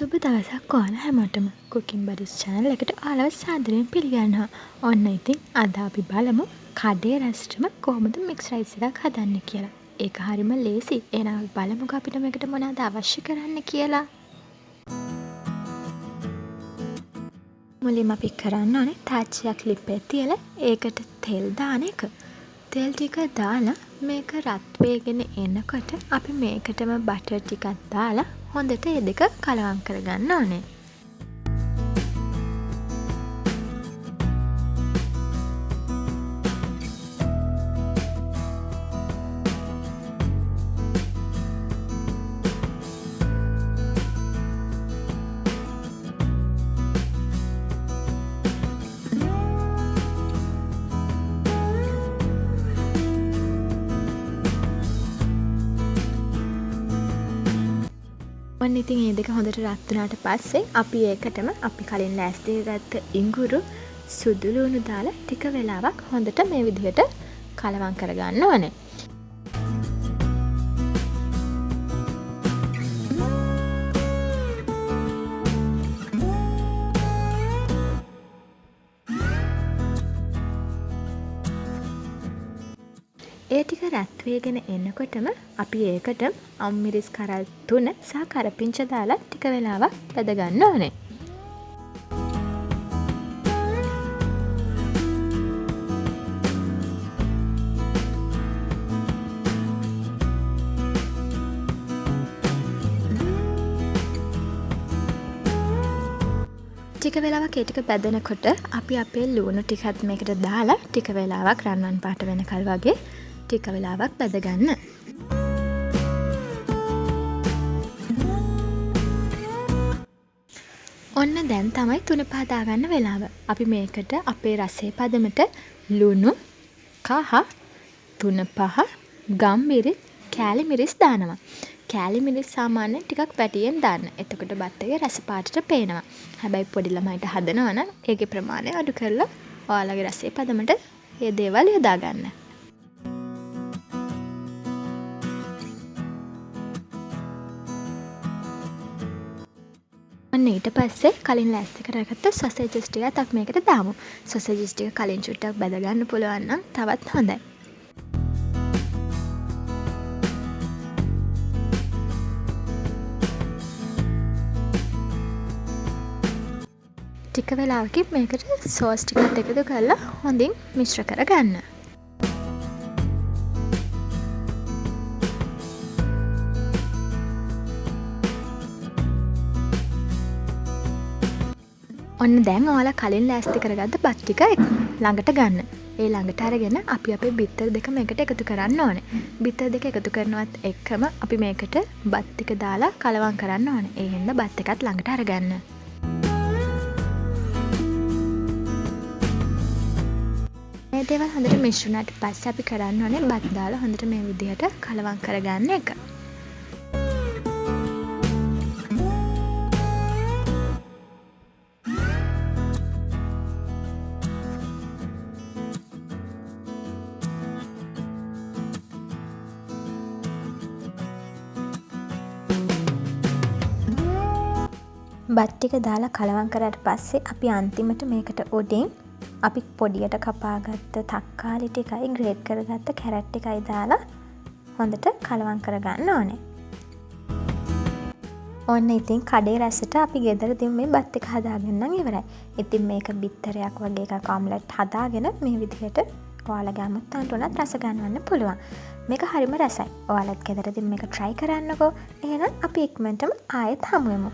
සුබ දවසක් ඔයාලා හැමෝටම Cooking Buddies channel එකට ඔයාලව සාදරයෙන් පිළිගන්නවා. ඔන්න ඉතින් අද අපි බලමු කඩේ රැස්ටම කොහොමද මික්ස් රයිස් එකක් හදන්න කියලා. ඒක හරිම ලේසි. එහෙනම් අපි බලමුකෝ අපිට මේකට මොනවද අවශ්‍ය කරන්න කියලා. මුලින්ම අපි කරන්න ඕනේ තාච්චියක් ලිපේ තියලා ඒකට තෙල් දාන එක. තෙල් ටික දාලා මේක රත් වෙගෙන එනකොට අපි මේකටම බටර් ටිකක් දාලා හොඳට ඒ දෙක කලවම් කරගන්න ඕනේ. ඔන්න ඉතින් මේ දෙක හොඳට රත් වුණාට පස්සේ අපි ඒකටම අපි කලින් ලෑස්ති කරගත්ත ඉඟුරු සුදු ලුණු දාලා ටික වෙලාවක් හොඳට මේ විදිහට කලවම් කරගන්න ඕනේ. ඒ ටික රත් වේගෙන එනකොටම අපි ඒකට අම්මිරිස් කරල් 3 සහ කරපිංච දාලා ටික වෙලාවක් බැද ගන්න ඕනේ. ටික වෙලාවක් ඒ ටික බැදෙනකොට අපි අපේ ලුණු ටිකත් මේකට දාලා ටික වෙලාවක් රන්වන් පාට වෙනකල් වගේ ටික වෙලාවක් බැද ගන්න. ඔන්න දැන් තමයි තුන පහ දාගන්න වෙලාව. අපි මේකට අපේ රසයේ පදමට ලුණු, කහ, තුන පහ, ගම්මිරිස්, කෑලි මිරිස් දානවා. කෑලි මිරිස් සාමාන්‍යයෙන් ටිකක් වැටියෙන් දාන්න. එතකොට බත් එකේ රස පාටට පේනවා. හැබැයි පොඩි ළමයිට හදනවා නම් ඒකේ ප්‍රමාණය අඩු කරලා ඔයාලගේ රසයේ පදමට මේ දේවල් යොදා ගන්න. ඔන්න ඊට පස්සේ කලින් ලෑස්ති කරගත්ත සොසේජස් ටිකත් අපි මේකට දාමු. සොසේජස් ටික කලින් චුට්ටක් බැද ගන්න පුළුවන් නම් තවත් හොඳයි. ටික වෙලාවකින් මේකට සෝස් ටිකත් එකතු කරලා හොඳින් මිශ්‍ර කරගන්න. ඔන්න දැන් ඔයාලා කලින් ලෑස්ති කරගත්ත බත් ටික ළඟට ගන්න. ඒ ළඟට අරගෙන අපි අපේ බිත්තර දෙක මේකට එකතු කරන්න ඕනේ. බිත්තර දෙක එකතු කරනවත් එක්කම අපි මේකට බත් ටික දාලා කලවම් කරන්න ඕනේ. ඒ හින්දා බත් එකත් ළඟට අරගන්න. මේ දේවල් හොඳට මිශ්‍ර වුණාට පස්සේ අපි කරන්න ඕනේ බත් දාලා හොඳට මේ විදිහට කලවම් කරගන්න එක. බත් ටික දාලා කලවම් කරාට පස්සේ අපි අන්තිමට මේකට උඩින් අපි පොඩියට කපාගත්ත තක්කාලි ටිකයි ග්‍රේට් කරගත්ත කැරට් ටිකයි දාලා හොඳට කලවම් කරගන්න ඕනේ. ඔන්න ඉතින් කඩේ රසට අපි ගෙදරදීම මේ බත් එක හදාගන්නම් ඉවරයි. ඉතින් මේක බිත්තරයක් වගේ එකක් ඔම්ලට් හදාගෙන මේ විදිහට ඔයාලගේ අමුත්තන්ට උනත් රස ගන්නවන්න පුළුවන්. මේක හරිම රසයි. ඔයාලත් ගෙදරදීම මේක try කරන්නකෝ. එහෙනම් අපි ඉක්මනටම ආයෙත් හමු වෙමු.